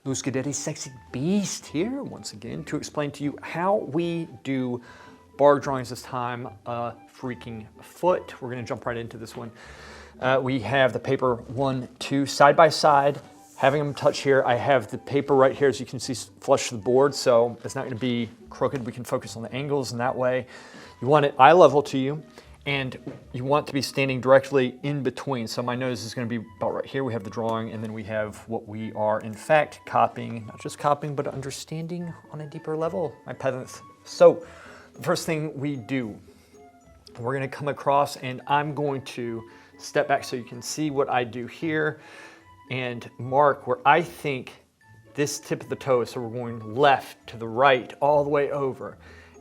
Louis Guidetti's Sexy Beast here, once again, to explain to you how we do bargue drawings this time, freaking foot. We're gonna jump right into this one. We have the paper 1, 2, side by side, having them touch here. I have the paper right here, as you can see, flush to the board, so it's not gonna be crooked. We can focus on the angles in that way. You want it eye level to you, and you want to be standing directly in between. So my nose is gonna be about right here. We have the drawing, and then we have what we are, in fact, copying, not just copying, but understanding on a deeper level, my peasants. So the first thing we do, we're gonna come across, and I'm going to step back so you can see what I do here and mark where I think this tip of the toe is. So we're going left to the right, all the way over,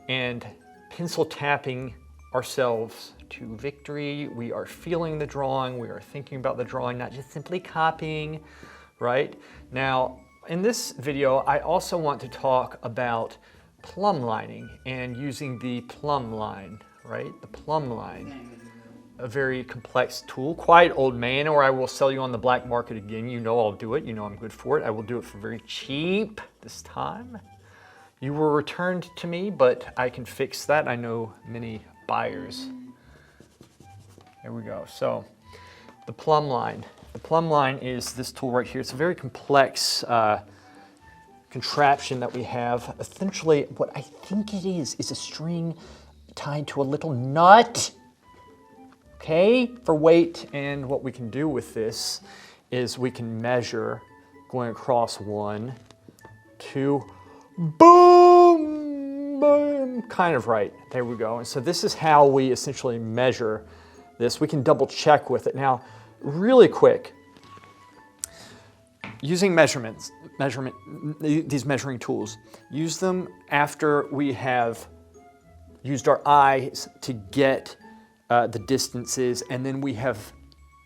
and pencil tapping ourselves to victory. We are feeling the drawing, we are thinking about the drawing, not just simply copying, right? Now, in this video, I also want to talk about plumb lining and using the plumb line, right? The plumb line, a very complex tool, quite old man, or I will sell you on the black market again. You know I'll do it, you know I'm good for it. I will do it for very cheap this time. You were returned to me, but I can fix that. I know many buyers. There we go. So the plumb line. The plumb line is this tool right here. It's a very complex contraption that we have. Essentially, what I think it is a string tied to a little nut, okay, for weight. And what we can do with this is we can measure going across 1, 2, boom, boom, kind of right. There we go. And so this is how we essentially measure this. We can double check with it. Now, really quick, using these measuring tools, use them after we have used our eyes to get the distances, and then we have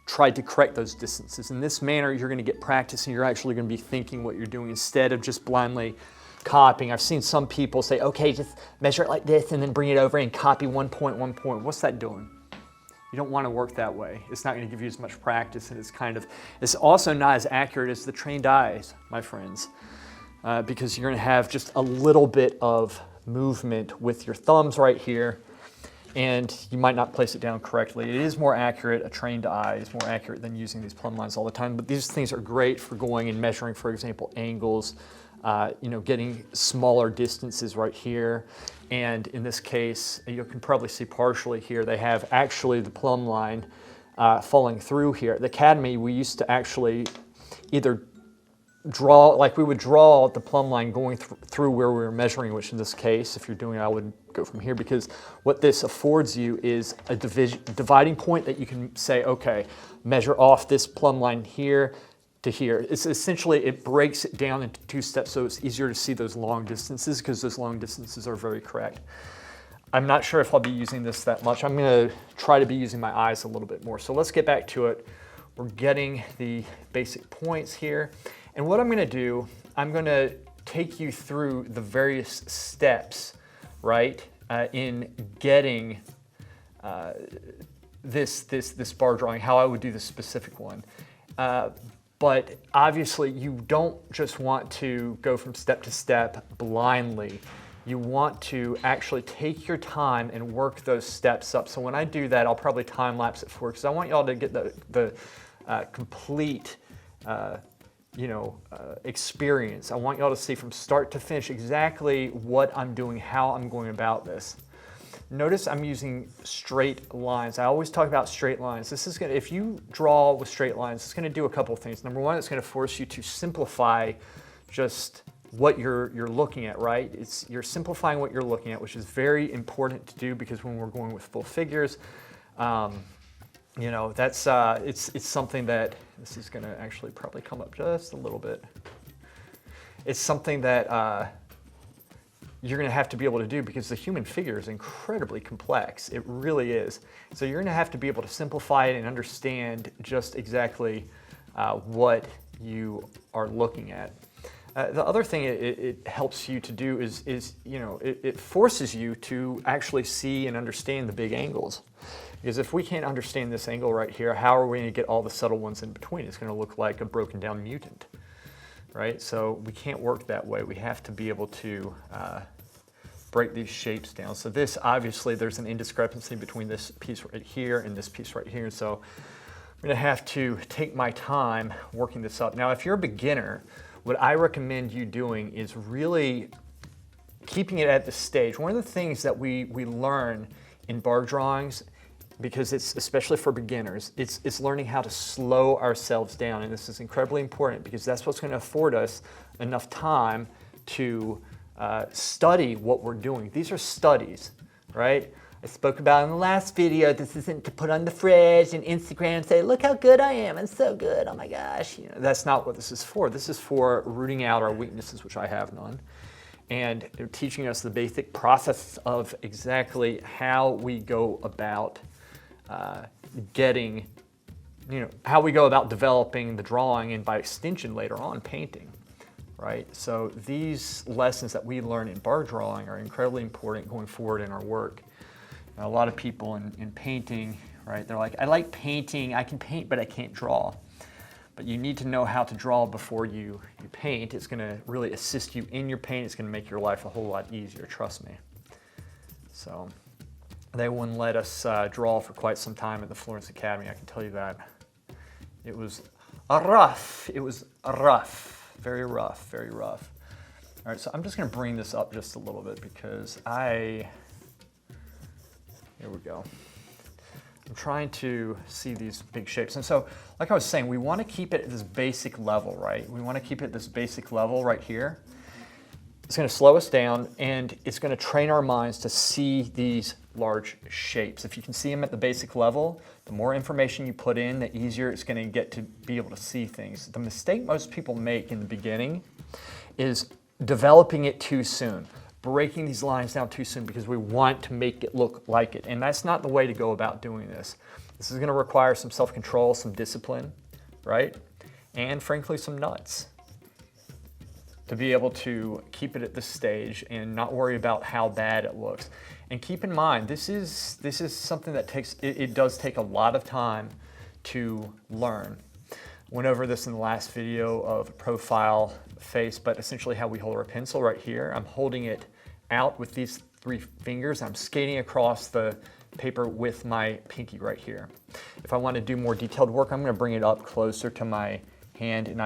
tried to correct those distances. In this manner, you're going to get practice, and you're actually going to be thinking what you're doing instead of just blindly copying. I've seen some people say, okay, just measure it like this and then bring it over and copy 1 point, 1 point. What's that doing? You don't want to work that way. It's not going to give you as much practice, and it's also not as accurate as the trained eyes, my friends, because you're going to have just a little bit of movement with your thumbs right here, and you might not place it down correctly. It is more accurate. A trained eye is more accurate than using these plumb lines all the time, but these things are great for going and measuring, for example, angles, getting smaller distances right here. And in this case, you can probably see partially here, they have actually the plumb line falling through here. At the Academy, we used to actually either draw, like we would draw the plumb line going through where we were measuring, which in this case, if you're doing it, I would go from here, because what this affords you is a dividing point that you can say, okay, measure off this plumb line here to here. It's essentially, it breaks it down into 2 steps, so it's easier to see those long distances, because those long distances are very correct. I'm not sure if I'll be using this that much. I'm gonna try to be using my eyes a little bit more. So let's get back to it. We're getting the basic points here. And what I'm gonna do, I'm gonna take you through the various steps, right, in getting this bar drawing, how I would do the specific one. But obviously you don't just want to go from step to step blindly. You want to actually take your time and work those steps up. So when I do that, I'll probably time lapse it for you, because I want y'all to get the complete experience. I want y'all to see from start to finish exactly what I'm doing, how I'm going about this. Notice I'm using straight lines. I always talk about straight lines. This is if you draw with straight lines, it's gonna do a couple of things. Number one, it's gonna force you to simplify just what you're looking at, right? You're simplifying what you're looking at, which is very important to do, because when we're going with full figures, that's it's something that, this is gonna actually probably come up just a little bit. It's something that you're going to have to be able to do, because the human figure is incredibly complex. It really is. So you're going to have to be able to simplify it and understand just exactly what you are looking at. The other thing it helps you to do is it forces you to actually see and understand the big angles. Because if we can't understand this angle right here, how are we going to get all the subtle ones in between? It's going to look like a broken down mutant. right? So we can't work that way. We have to be able to break these shapes down. So this, obviously, there's an indiscrepancy between this piece right here and this piece right here. So I'm gonna have to take my time working this up. Now, if you're a beginner, what I recommend you doing is really keeping it at this stage. One of the things that we learn in bargue drawings, because it's especially for beginners, it's learning how to slow ourselves down. And this is incredibly important because that's what's gonna afford us enough time to study what we're doing. These are studies, right? I spoke about in the last video, this isn't to put on the fridge and Instagram and say, look how good I am, I'm so good, oh my gosh. You know, that's not what this is for. This is for rooting out our weaknesses, which I have none, and teaching us the basic process of exactly how we go about getting, how we go about developing the drawing and by extension later on painting. Right? So these lessons that we learn in bargue drawing are incredibly important going forward in our work. Now, a lot of people in painting, right, they're like, I like painting, I can paint, but I can't draw. But you need to know how to draw before you paint. It's gonna really assist you in your paint. It's gonna make your life a whole lot easier, trust me. So they wouldn't let us draw for quite some time at the Florence Academy, I can tell you that. It was rough, very rough, very rough. All right, so I'm just gonna bring this up just a little bit because here we go. I'm trying to see these big shapes. And so, like I was saying, we wanna keep it at this basic level, right? We wanna keep it at this basic level right here. It's gonna slow us down and it's gonna train our minds to see these large shapes. If you can see them at the basic level, the more information you put in, the easier it's gonna get to be able to see things. The mistake most people make in the beginning is developing it too soon, breaking these lines down too soon because we want to make it look like it. And that's not the way to go about doing this. This is gonna require some self-control, some discipline, right? And frankly, some nuts to be able to keep it at this stage and not worry about how bad it looks. And keep in mind, this is something that it does take a lot of time to learn. Went over this in the last video of profile face, but essentially how we hold our pencil right here. I'm holding it out with these 3 fingers. I'm skating across the paper with my pinky right here. If I want to do more detailed work, I'm going to bring it up closer to my hand, and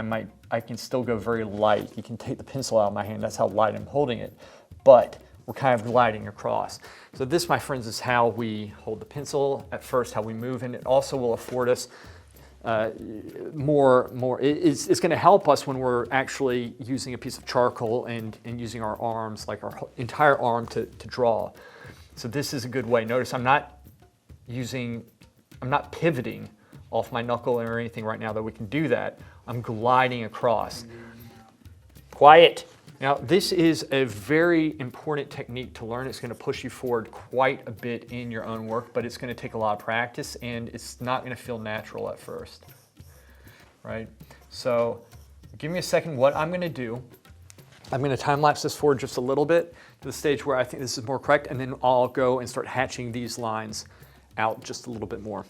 I can still go very light. You can take the pencil out of my hand, that's how light I'm holding it, but we're kind of gliding across. So this, my friends, is how we hold the pencil at first, how we move, and it also will afford us it's going to help us when we're actually using a piece of charcoal and using our arms, like our entire arm to draw. So this is a good way. Notice I'm not pivoting off my knuckle or anything right now, though we can do that. I'm gliding across. Quiet. Now, this is a very important technique to learn. It's going to push you forward quite a bit in your own work, but it's going to take a lot of practice and it's not going to feel natural at first, right? So give me a second. What I'm going to do, I'm going to time lapse this forward just a little bit to the stage where I think this is more correct, and then I'll go and start hatching these lines out just a little bit more.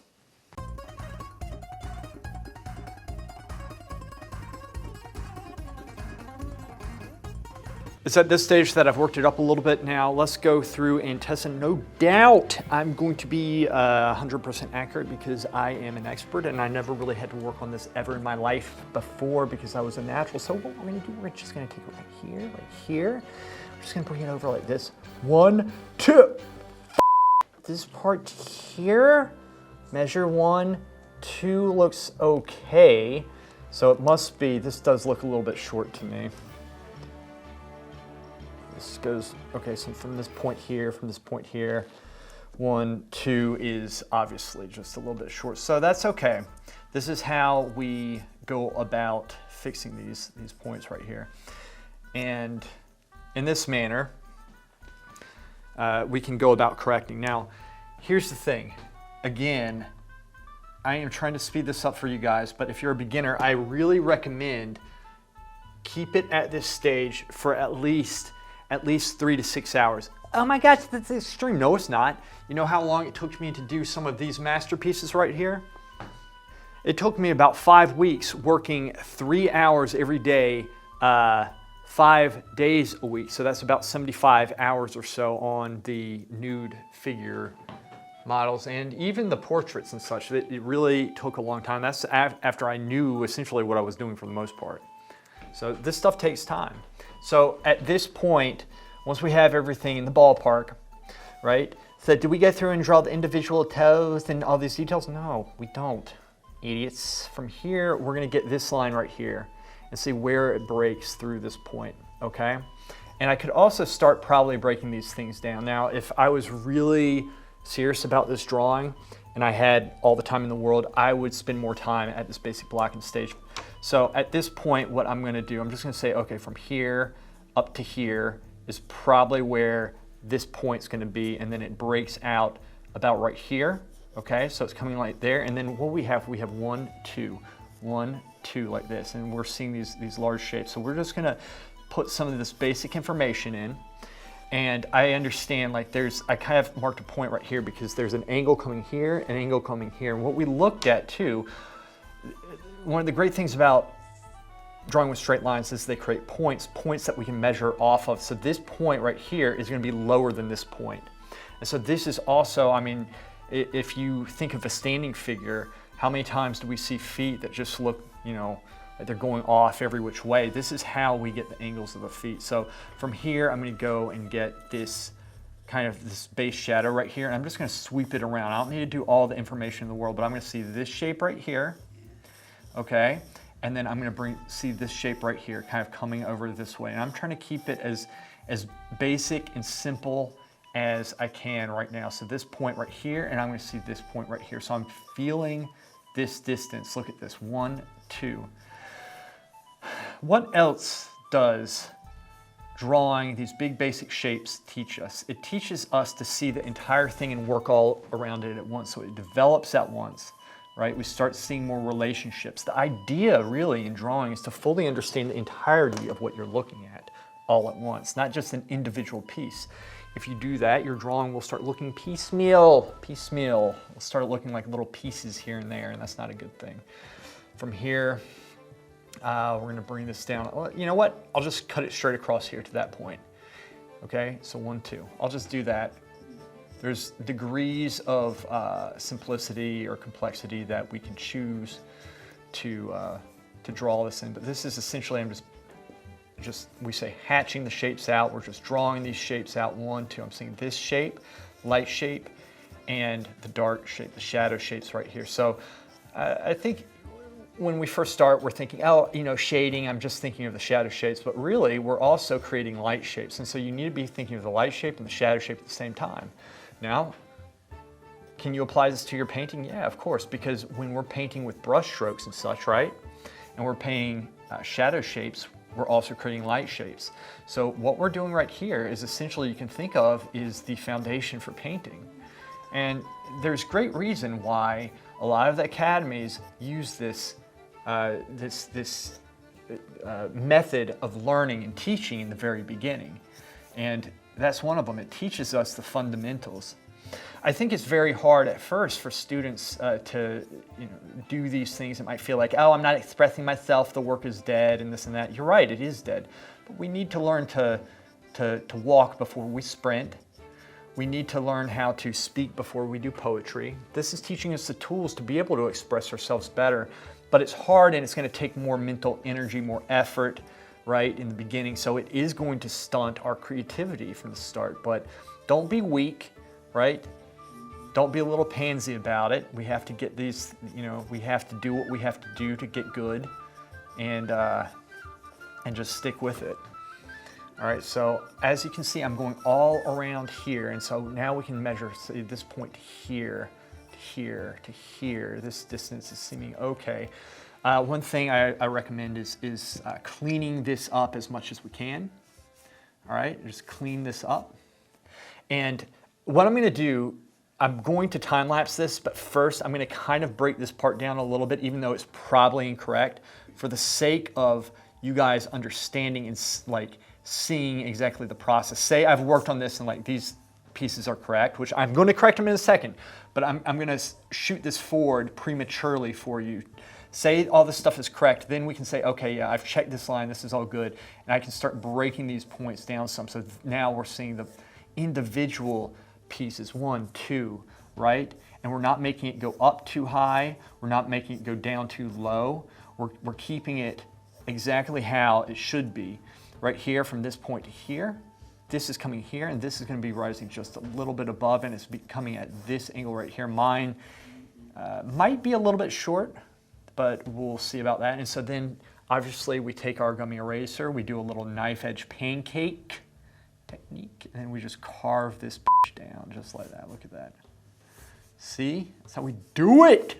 It's at this stage that I've worked it up a little bit. Now let's go through and test, and no doubt I'm going to be 100% accurate because I am an expert and I never really had to work on this ever in my life before because I was a natural. So what we're gonna do, we're just gonna take it right here. We're just gonna bring it over like this. 1, 2. This part here, measure 1, 2 looks okay. So it must be, this does look a little bit short to me. This goes, okay, so from this point here, 1, 2 is obviously just a little bit short. So that's okay. This is how we go about fixing these points right here. And in this manner, we can go about correcting. Now, here's the thing. Again, I am trying to speed this up for you guys, but if you're a beginner, I really recommend keep it at this stage for at least 3 to 6 hours. Oh my gosh, that's extreme. No, it's not. You know how long it took me to do some of these masterpieces right here? It took me about 5 weeks working 3 hours every day 5 days a week. So that's about 75 hours or so on the nude figure models and even the portraits and such. It really took a long time. That's after I knew essentially what I was doing for the most part. So this stuff takes time. So at this point, once we have everything in the ballpark, right? So did we go through and draw the individual toes and all these details? No, we don't, idiots. From here, we're gonna get this line right here and see where it breaks through this point, okay? And I could also start probably breaking these things down. Now, if I was really serious about this drawing and I had all the time in the world, I would spend more time at this basic blocking stage. So at this point, what I'm gonna do, I'm just gonna say, okay, from here up to here is probably where this point's gonna be, and then it breaks out about right here, okay? So it's coming like there, and then what we have 1, 2, 1, 2 like this, and we're seeing these large shapes. So we're just gonna put some of this basic information in, and I understand like I kind of marked a point right here because there's an angle coming here, an angle coming here. And what we looked at too, one of the great things about drawing with straight lines is they create points that we can measure off of. So this point right here is gonna be lower than this point. And so this is also, I mean, if you think of a standing figure, how many times do we see feet that just look, you know, like they're going off every which way? This is how we get the angles of the feet. So from here, I'm gonna go and get this kind of this base shadow right here, and I'm just gonna sweep it around. I don't need to do all the information in the world, but I'm gonna see this shape right here, okay? And then I'm gonna see this shape right here, kind of coming over this way. And I'm trying to keep it as basic and simple as I can right now. So this point right here, and I'm gonna see this point right here. So I'm feeling this distance. Look at this, 1, 2. What else does drawing these big basic shapes teach us? It teaches us to see the entire thing and work all around it at once. So it develops at once, right? We start seeing more relationships. The idea really in drawing is to fully understand the entirety of what you're looking at all at once, not just an individual piece. If you do that, your drawing will start looking piecemeal. It'll start looking like little pieces here and there, and that's not a good thing. From here, we're gonna bring this down. Well, you know what? I'll just cut it straight across here to that point. Okay, so 1, 2. I'll just do that. There's degrees of simplicity or complexity that we can choose to draw this in, but this is essentially, I'm just we say hatching the shapes out. We're just drawing these shapes out. 1, 2. I'm seeing this shape, light shape, and the dark shape, the shadow shapes right here. So I think when we first start, we're thinking, oh, you know, shading, I'm just thinking of the shadow shapes, but really we're also creating light shapes. And so you need to be thinking of the light shape and the shadow shape at the same time. Now, can you apply this to your painting? Yeah, of course, because when we're painting with brush strokes and such, right? And we're painting shadow shapes, we're also creating light shapes. So what we're doing right here is essentially, you can think of, is the foundation for painting. And there's great reason why a lot of the academies use this method of learning and teaching in the very beginning. And that's one of them. It teaches us the fundamentals. I think it's very hard at first for students to do these things. It might feel like, oh, I'm not expressing myself, the work is dead, and this and that. You're right, it is dead. But we need to learn to walk before we sprint. We need to learn how to speak before we do poetry. This is teaching us the tools to be able to express ourselves better. But it's hard, and it's going to take more mental energy, more effort, right, in the beginning. So it is going to stunt our creativity from the start. But don't be weak, right? Don't be a little pansy about it. We have to get these, we have to do what we have to do to get good, and just stick with it. All right, so as you can see, I'm going all around here, and so now we can measure, say, this point here, to here, to here. This distance is seeming okay. One thing I recommend is cleaning this up as much as we can. All right, just clean this up. And what I'm gonna do, I'm going to time lapse this, but first I'm gonna kind of break this part down a little bit, even though it's probably incorrect, for the sake of you guys understanding and like seeing exactly the process. Say I've worked on this and like these pieces are correct, which I'm going to correct them in a second, but I'm going to shoot this forward prematurely for you say all this stuff is correct, then we can say, okay, yeah, I've checked this line, this is all good, and I can start breaking these points down some. So now we're seeing the individual pieces, 1, 2, right? And we're not making it go up too high, we're not making it go down too low, we're keeping it exactly how it should be. Right here, from this point to here, this is coming here, and this is going to be rising just a little bit above, and it's coming at this angle right here. Mine might be a little bit short, but we'll see about that. And so then, obviously, we take our gummy eraser, we do a little knife edge pancake technique, and then we just carve this down just like that. Look at that. See? That's how we do it.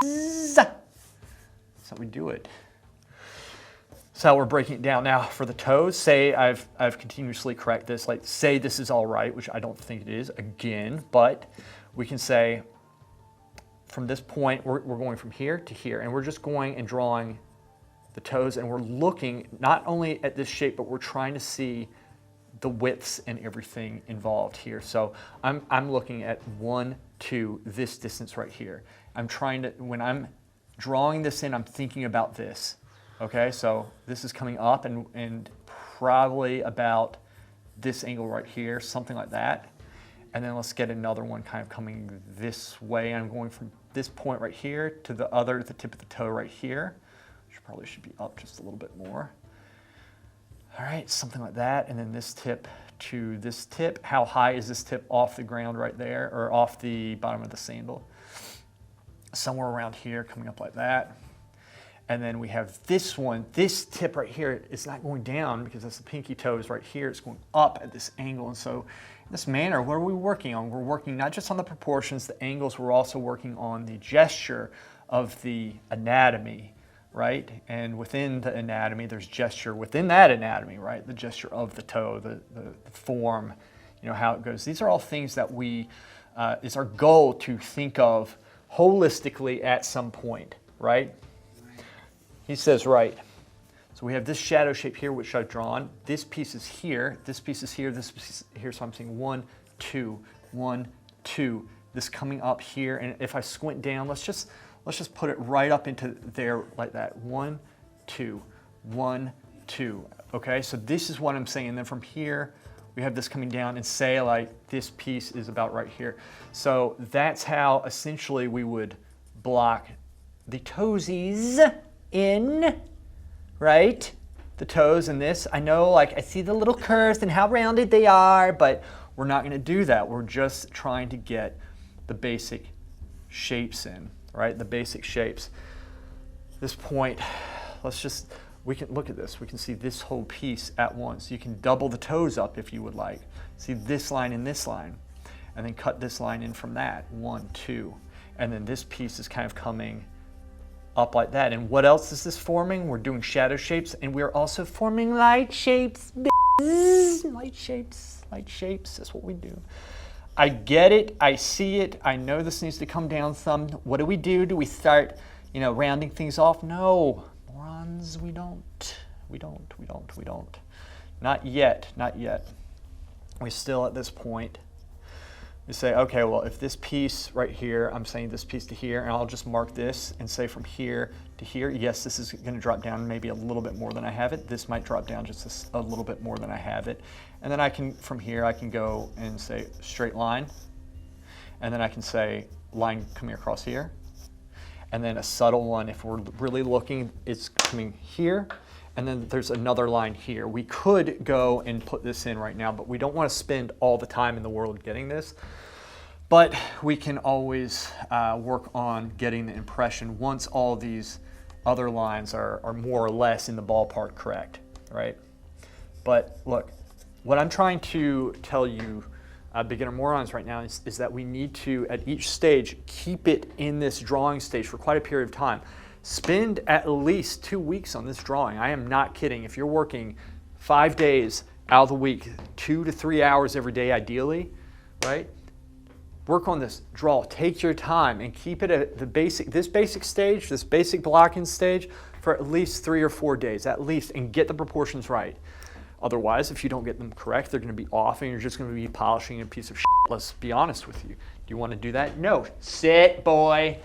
That's how we do it. So we're breaking it down. Now for the toes, say I've continuously correct this, like say this is all right, which I don't think it is, again, but we can say from this point, we're going from here to here, and we're just going and drawing the toes, and we're looking not only at this shape, but we're trying to see the widths and everything involved here. So I'm looking at 1, 2, this distance right here. I'm trying to, when I'm drawing this in, I'm thinking about this. Okay, so this is coming up and probably about this angle right here, something like that. And then let's get another one kind of coming this way. I'm going from this point right here to the tip of the toe right here, which probably should be up just a little bit more. All right, something like that. And then this tip to this tip. How high is this tip off the ground right there, or off the bottom of the sandal? Somewhere around here, coming up like that. And then we have this one, this tip right here, it's not going down because that's the pinky toes right here, it's going up at this angle. And so in this manner, what are we working on? We're working not just on the proportions, the angles, we're also working on the gesture of the anatomy, right? And within the anatomy, there's gesture within that anatomy, right? The gesture of the toe, the form, you know, how it goes. These are all things that it's our goal to think of holistically at some point, right? He says, right. So we have this shadow shape here, which I've drawn. This piece is here, this piece is here, this piece is here. So I'm saying 1, 2, 1, 2. This coming up here, and if I squint down, let's just put it right up into there like that. 1, 2, 1, 2. Okay, so this is what I'm saying. And then from here, we have this coming down, and say like this piece is about right here. So that's how essentially we would block the toesies in, right? The toes in this. I know, like, I see the little curves and how rounded they are, but we're not going to do that. We're just trying to get the basic shapes in, right? The basic shapes. This point, we can look at this. We can see this whole piece at once. You can double the toes up if you would like. See this line and this line, and then cut this line in from that. 1, 2. And then this piece is kind of coming up like that. And what else is this forming? We're doing shadow shapes, and we're also forming light shapes. Light shapes, light shapes. That's what we do. I get it. I see it. I know this needs to come down some. What do? Do we start, rounding things off? No, morons, we don't. We don't. Not yet. We're still at this point. We say, okay, well, if this piece right here, I'm saying this piece to here, and I'll just mark this and say from here to here, yes, this is going to drop down maybe a little bit more than I have it. This might drop down just a little bit more than I have it. And then from here, I can go and say straight line. And then I can say line coming across here. And then a subtle one, if we're really looking, it's coming here. And then there's another line here. We could go and put this in right now, but we don't want to spend all the time in the world getting this. But we can always work on getting the impression once all these other lines are more or less in the ballpark correct, right? But look, what I'm trying to tell you, beginner morons right now, is that we need to, at each stage, keep it in this drawing stage for quite a period of time. Spend at least 2 weeks on this drawing. I am not kidding. If you're working 5 days out of the week, 2 to 3 hours every day ideally, right? Work on this, draw, take your time, and keep it at this basic stage, this basic blocking stage, for at least 3 or 4 days, at least, and get the proportions right. Otherwise, if you don't get them correct, they're going to be off, and you're just going to be polishing a piece of shit. Let's be honest with you. Do you want to do that? No. Sit, boy.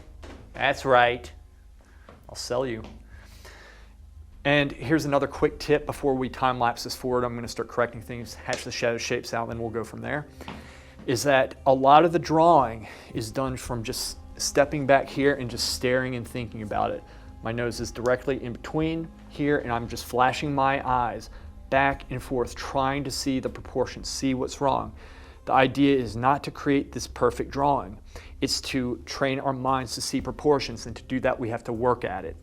That's right. I'll sell you. And here's another quick tip before we time lapse this forward. I'm going to start correcting things, hatch the shadow shapes out, and then we'll go from there. Is that a lot of the drawing is done from just stepping back here and just staring and thinking about it. My nose is directly in between here, and I'm just flashing my eyes back and forth, trying to see the proportions, see what's wrong. The idea is not to create this perfect drawing. It's to train our minds to see proportions, and to do that we have to work at it.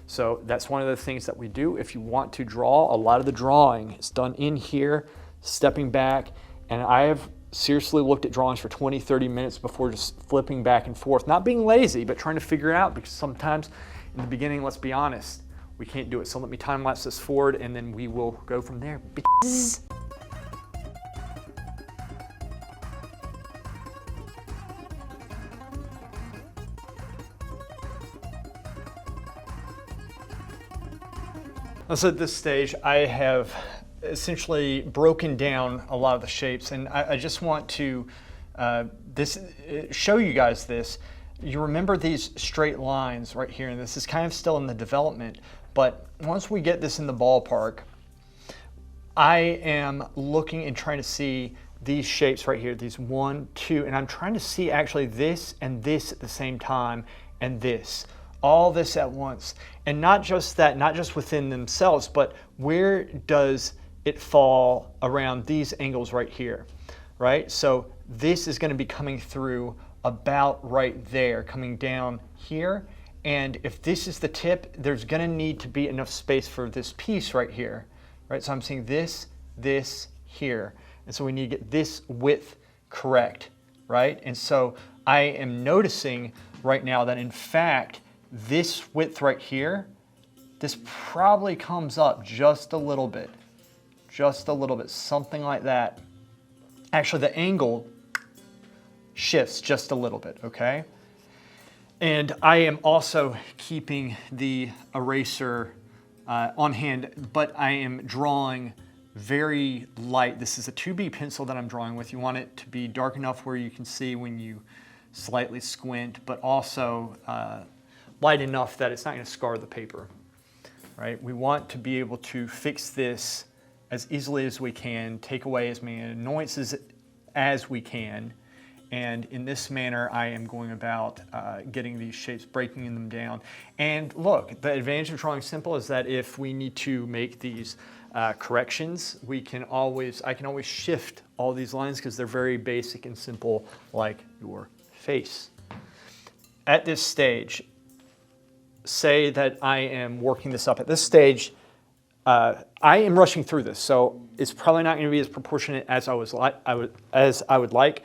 So that's one of the things that we do. If you want to draw, a lot of the drawing is done in here, stepping back, and I have seriously looked at drawings for 20, 30 minutes before just flipping back and forth. Not being lazy, but trying to figure it out, because sometimes in the beginning, let's be honest, we can't do it. So let me time lapse this forward, and then we will go from there. So at this stage, I have essentially broken down a lot of the shapes, and I just want to show you guys this. You remember these straight lines right here, and this is kind of still in the development, but once we get this in the ballpark, I am looking and trying to see these shapes right here, these 1, 2, and I'm trying to see actually this and this at the same time, and this. All this at once. And not just that, not just within themselves, but where does it fall around these angles right here, right? So this is going to be coming through about right there, coming down here. And if this is the tip, there's going to need to be enough space for this piece right here, right? So I'm seeing this, this, here. And so we need to get this width correct, right? And so I am noticing right now that in fact, this width right here, this probably comes up just a little bit, something like that. Actually, the angle shifts just a little bit, okay? And I am also keeping the eraser on hand, but I am drawing very light. This is a 2B pencil that I'm drawing with. You want it to be dark enough where you can see when you slightly squint, but also light enough that it's not going to scar the paper, right? We want to be able to fix this as easily as we can, take away as many annoyances as we can, and in this manner I am going about getting these shapes, breaking them down. And look, the advantage of drawing simple is that if we need to make these corrections, I can always shift all these lines because they're very basic and simple, like your face. At this stage, say that I am working this up. At this stage, I am rushing through this, so it's probably not going to be as proportionate as I would like.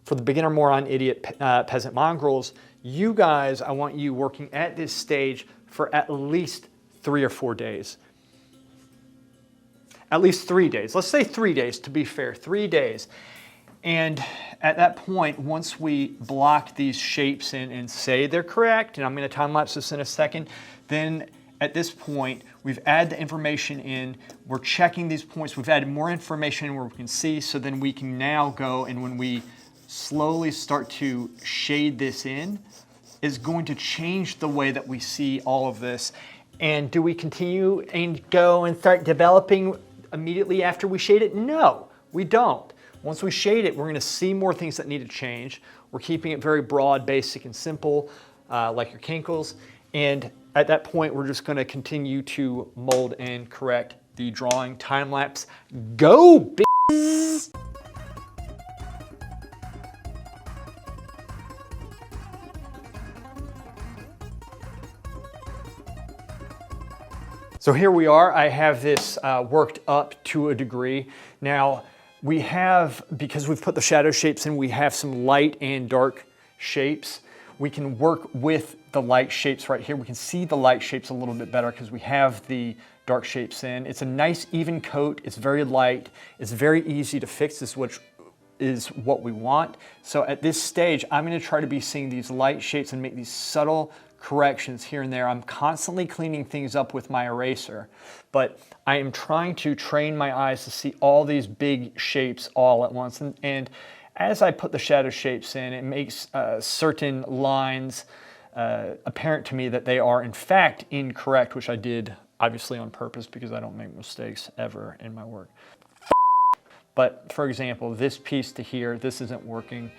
For the beginner, moron, idiot, peasant mongrels, you guys, I want you working at this stage for at least 3 or 4 days. At least 3 days. Let's say 3 days to be fair, 3 days. And at that point, once we block these shapes in and say they're correct, and I'm going to time lapse this in a second, then at this point, we've added the information in, we're checking these points, we've added more information in where we can see, so then we can now go, and when we slowly start to shade this in, is going to change the way that we see all of this. And do we continue and go and start developing immediately after we shade it? No, we don't. Once we shade it, we're going to see more things that need to change. We're keeping it very broad, basic, and simple, like your kinkles. And at that point, we're just going to continue to mold and correct the drawing. Time lapse, go, bitches! So here we are. I have this worked up to a degree. Now, we have, because we've put the shadow shapes in, we have some light and dark shapes. We can work with the light shapes right here. We can see the light shapes a little bit better because we have the dark shapes in. It's a nice even coat. It's very light. It's very easy to fix. This is what we want. So at this stage, I'm going to try to be seeing these light shapes and make these subtle corrections here and there. I'm constantly cleaning things up with my eraser, but I am trying to train my eyes to see all these big shapes all at once. And as I put the shadow shapes in, it makes certain lines apparent to me that they are in fact incorrect, which I did obviously on purpose because I don't make mistakes ever in my work. But for example, this piece to here, this isn't working.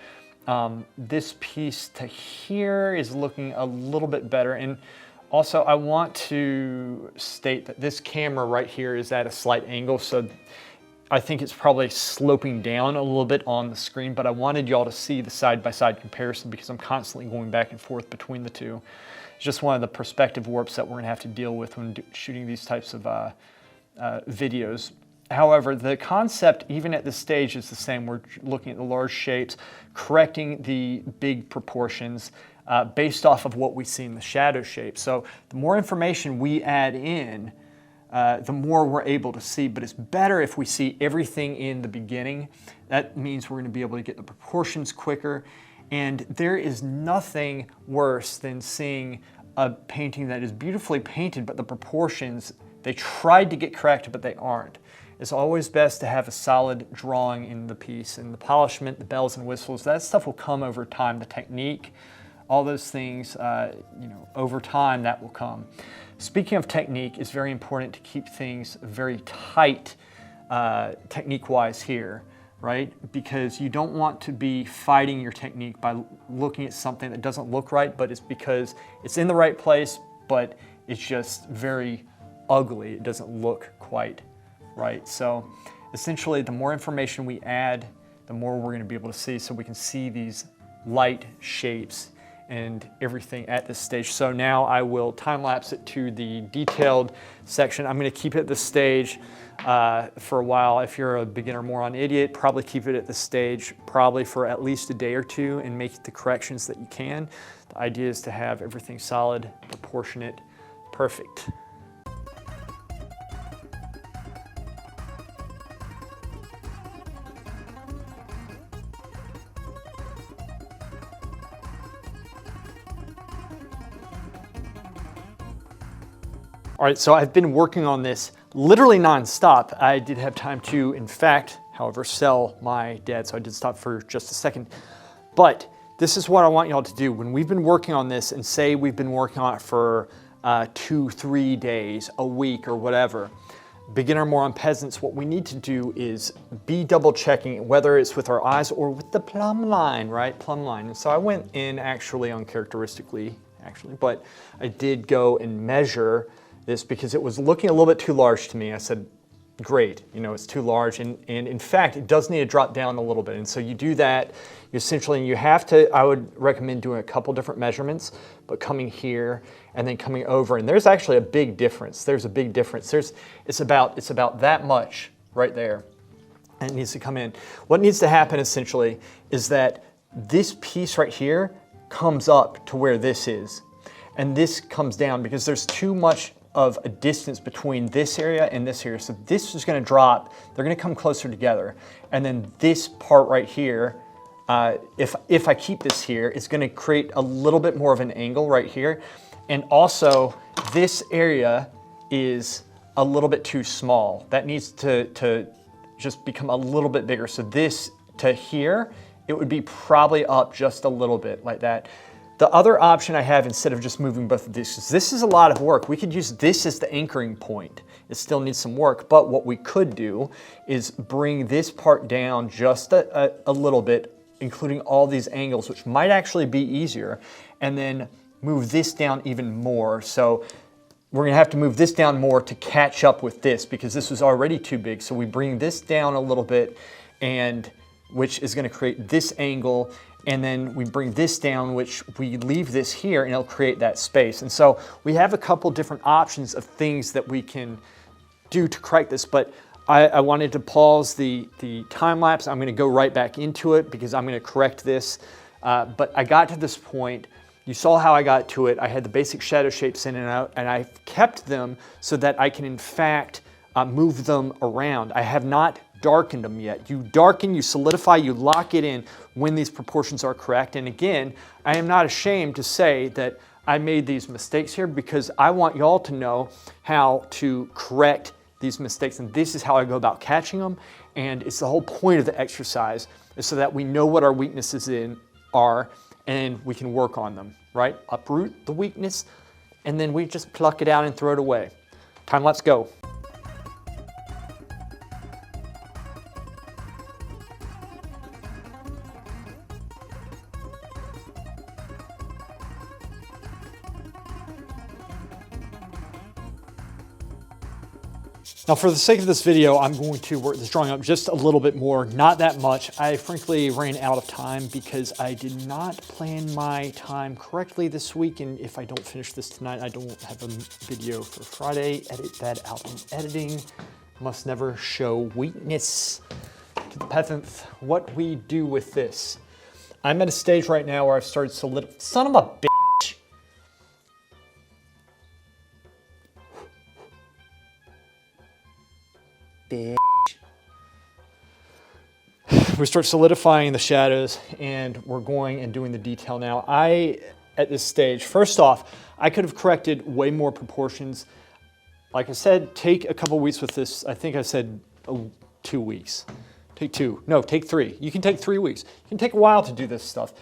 This piece to here is looking a little bit better. And also I want to state that this camera right here is at a slight angle, so I think it's probably sloping down a little bit on the screen, but I wanted y'all to see the side-by-side comparison because I'm constantly going back and forth between the two. It's just one of the perspective warps that we're gonna have to deal with when shooting these types of videos. However, the concept, even at this stage, is the same. We're looking at the large shapes, correcting the big proportions based off of what we see in the shadow shape. So the more information we add in, the more we're able to see, but it's better if we see everything in the beginning. That means we're going to be able to get the proportions quicker, and there is nothing worse than seeing a painting that is beautifully painted, but the proportions, they tried to get correct, but they aren't. It's always best to have a solid drawing in the piece, and the polishment, the bells and whistles, that stuff will come over time. The technique, all those things, over time that will come. Speaking of technique, it's very important to keep things very tight technique-wise here, right? Because you don't want to be fighting your technique by looking at something that doesn't look right, but it's because it's in the right place, but it's just very ugly. It doesn't look quite right. So essentially, the more information we add, the more we're going to be able to see, so we can see these light shapes and everything at this stage. So now I will time lapse it to the detailed section. I'm going to keep it at this stage for a while. If you're a beginner moron idiot, probably keep it at this stage probably for at least a day or two and make the corrections that you can. The idea is to have everything solid, proportionate, perfect. All right, so I've been working on this literally nonstop. I did have time to, in fact, however, sell my dad, so I did stop for just a second. But this is what I want y'all to do. When we've been working on this, and say we've been working on it for 2-3 days, a week, or whatever, beginner moron peasants, what we need to do is be double checking whether it's with our eyes or with the plumb line, right? Plumb line. And so I went in actually uncharacteristically, but I did go and measure this because it was looking a little bit too large to me. I said, great, it's too large. And in fact, it does need to drop down a little bit. And so you do that, you have to, I would recommend doing a couple different measurements, but coming here and then coming over. And there's actually a big difference. There's a big difference. It's about that much right there. And it needs to come in. What needs to happen essentially is that this piece right here comes up to where this is. And this comes down because there's too much of a distance between this area and this area. So this is going to drop, they're going to come closer together. And then this part right here, if I keep this here, it's going to create a little bit more of an angle right here. And also this area is a little bit too small. That needs to just become a little bit bigger. So this to here, it would be probably up just a little bit like that. The other option I have, instead of just moving both of these, this is a lot of work. We could use this as the anchoring point. It still needs some work, but what we could do is bring this part down just a little bit, including all these angles, which might actually be easier, and then move this down even more. So we're gonna have to move this down more to catch up with this because this was already too big. So we bring this down a little bit, and which is gonna create this angle, and then we bring this down, which we leave this here, and it'll create that space. And so we have a couple different options of things that we can do to correct this, but I wanted to pause the time lapse. I'm gonna go right back into it because I'm gonna correct this. But I got to this point, you saw how I got to it. I had the basic shadow shapes in and out, and I've kept them so that I can in fact move them around. I have not darkened them yet. You darken, you solidify, you lock it in when these proportions are correct. And again, I am not ashamed to say that I made these mistakes here because I want y'all to know how to correct these mistakes. And this is how I go about catching them. And it's the whole point of the exercise is so that we know what our weaknesses are and we can work on them. right? Uproot the weakness, and then we just pluck it out and throw it away. Time lapse go. Now for the sake of this video, I'm going to work this drawing up just a little bit more, not that much. I frankly ran out of time because I did not plan my time correctly this week, and if I don't finish this tonight, I don't have a video for Friday. Edit that out in editing. Must never show weakness to the peasants. What we do with this. I'm at a stage right now where I've started son of a bitch. We start solidifying the shadows, and we're going and doing the detail now. At this stage, first off, I could have corrected way more proportions. Like I said, take a couple weeks with this. I think I said 2 weeks. Take 2. No, take 3. You can take 3 weeks. You can take a while to do this stuff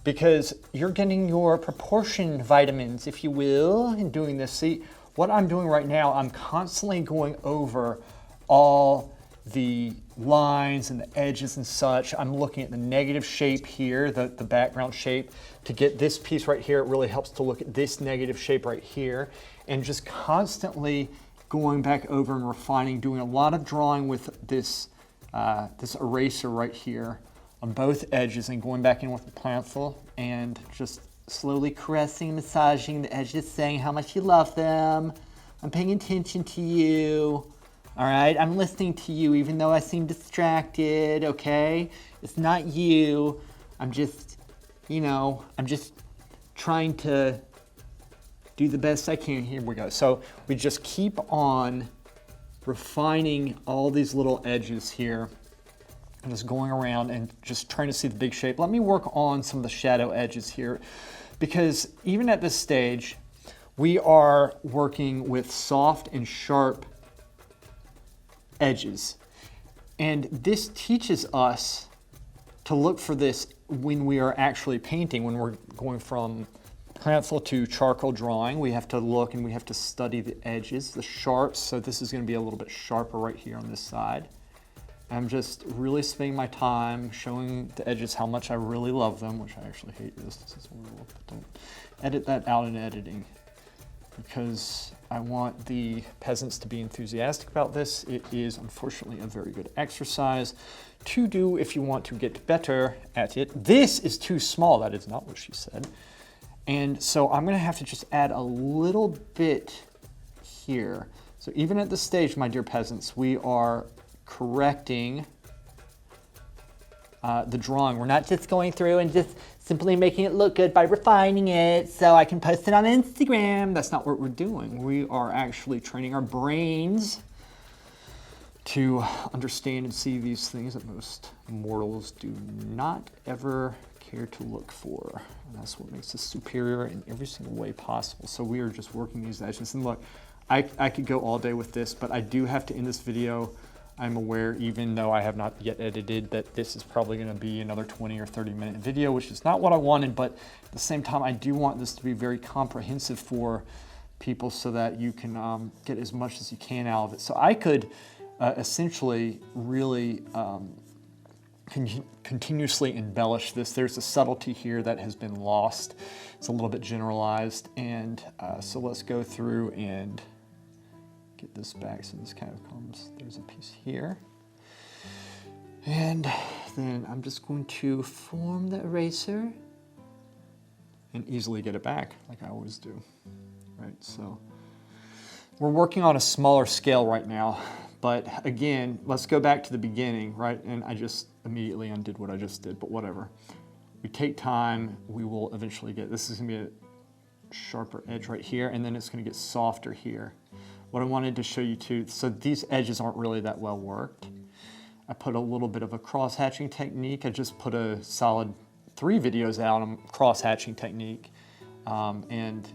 because you're getting your proportion vitamins, if you will, in doing this. See, what I'm doing right now, I'm constantly going over all the lines and the edges and such. I'm looking at the negative shape here, the background shape. To get this piece right here, it really helps to look at this negative shape right here, and just constantly going back over and refining, doing a lot of drawing with this, this eraser right here on both edges, and going back in with the pencil and just slowly caressing and massaging the edges, saying how much you love them. I'm paying attention to you. All right, I'm listening to you even though I seem distracted, okay? It's not you. I'm just, I'm just trying to do the best I can. Here we go. So we just keep on refining all these little edges here and just going around and just trying to see the big shape. Let me work on some of the shadow edges here, because even at this stage, we are working with soft and sharp edges. And this teaches us to look for this when we are actually painting. When we're going from pencil to charcoal drawing, we have to look and we have to study the edges, the sharps. So this is going to be a little bit sharper right here on this side. I'm just really spending my time showing the edges how much I really love them, which I actually hate this. This is horrible, but don't edit that out in editing, because I want the peasants to be enthusiastic about this. It is unfortunately a very good exercise to do if you want to get better at it. This is too small. That is not what she said. And so I'm going to have to just add a little bit here. So even at this stage, my dear peasants, we are correcting the drawing. We're not just going through and just simply making it look good by refining it so I can post it on Instagram. That's not what we're doing. We are actually training our brains to understand and see these things that most mortals do not ever care to look for. And that's what makes us superior in every single way possible. So we are just working these edges. And look, I could go all day with this, but I do have to end this video. I'm aware, even though I have not yet edited, that this is probably going to be another 20 or 30-minute video, which is not what I wanted, but at the same time, I do want this to be very comprehensive for people so that you can get as much as you can out of it. So I could essentially really continuously embellish this. There's a subtlety here that has been lost. It's a little bit generalized, and so let's go through and get this back. So this kind of comes, there's a piece here. And then I'm just going to form the eraser and easily get it back like I always do, right? So we're working on a smaller scale right now, but again, let's go back to the beginning, right? And I just immediately undid what I just did, but whatever. We take time, we will eventually get, this is gonna be a sharper edge right here, and then it's gonna get softer here. What I wanted to show you too, so these edges aren't really that well worked. I put a little bit of a cross-hatching technique. I just put a solid 3 videos out on cross-hatching technique and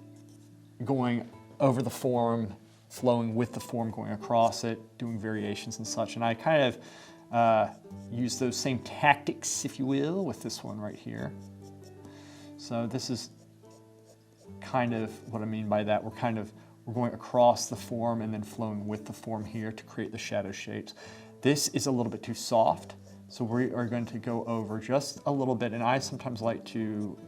going over the form, flowing with the form, going across it, doing variations and such. And I kind of use those same tactics, if you will, with this one right here. So this is kind of what I mean by that. We're going across the form and then flowing with the form here to create the shadow shapes. This is a little bit too soft, so we are going to go over just a little bit, and I sometimes like to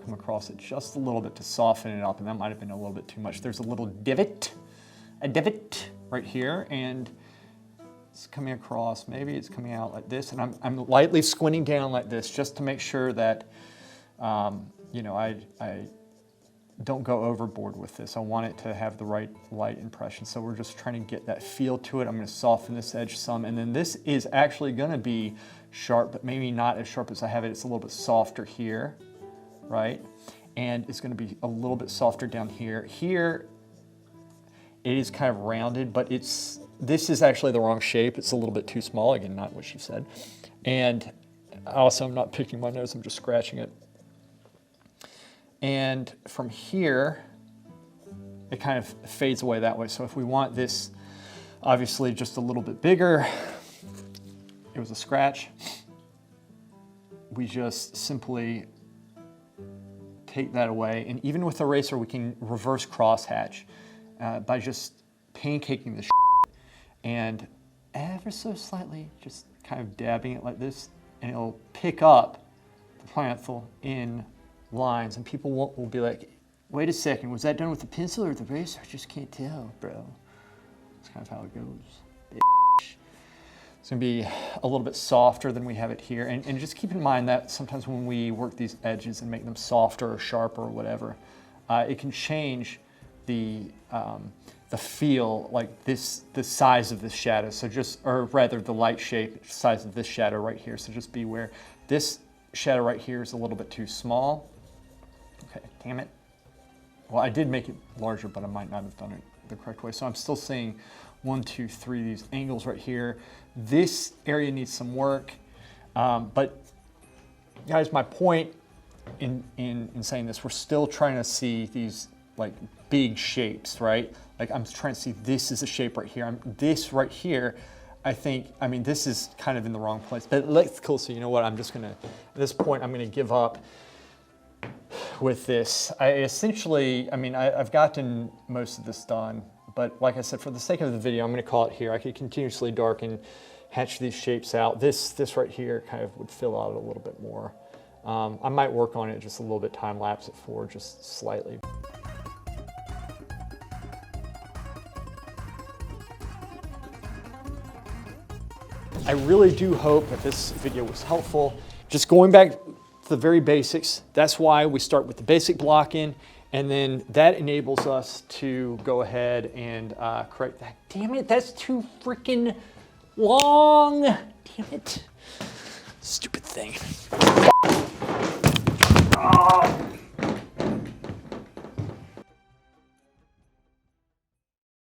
come across it just a little bit to soften it up, and that might have been a little bit too much. There's a little divot right here, and it's coming across. Maybe it's coming out like this, and I'm lightly squinting down like this just to make sure that you know, I don't go overboard with this. I want it to have the right light impression. So we're just trying to get that feel to it. I'm going to soften this edge some, and then this is actually going to be sharp, but maybe not as sharp as I have it. It's a little bit softer here, right? And it's going to be a little bit softer down here. Here, it is kind of rounded, but this is actually the wrong shape. It's a little bit too small. Again, not what she said. And also, I'm not picking my nose. I'm just scratching it. And from here, it kind of fades away that way. So if we want this, obviously, just a little bit bigger, it was a scratch. We just simply take that away. And even with the eraser, we can reverse crosshatch by just pancaking the shit and ever so slightly just kind of dabbing it like this, and it'll pick up the planthel in lines, and people will be like, wait a second, was that done with the pencil or the eraser? I just can't tell, bro. That's kind of how it goes. It's gonna be a little bit softer than we have it here, and just keep in mind that sometimes when we work these edges and make them softer or sharper or whatever, it can change the feel, like the size of this shadow. So or rather the light shape, size of this shadow right here. So just beware. This shadow right here is a little bit too small. Okay, damn it. Well, I did make it larger, but I might not have done it the correct way. So I'm still seeing 1, 2, 3, these angles right here. This area needs some work. But guys, my point in saying this, we're still trying to see these like big shapes, right? Like I'm trying to see this is a shape right here. This right here, I mean, this is kind of in the wrong place. But it looks cool, so you know what? I'm just gonna, at this point, I'm gonna give up with this. I've gotten most of this done, but like I said, for the sake of the video, I'm gonna call it here. I could continuously darken, hatch these shapes out. This right here kind of would fill out a little bit more. I might work on it just a little bit, time lapse it forward just slightly. I really do hope that this video was helpful. Just going back to the very basics, that's why we start with the basic block in, and then that enables us to go ahead and correct that. Damn it, that's too freaking long. Damn it. Stupid thing.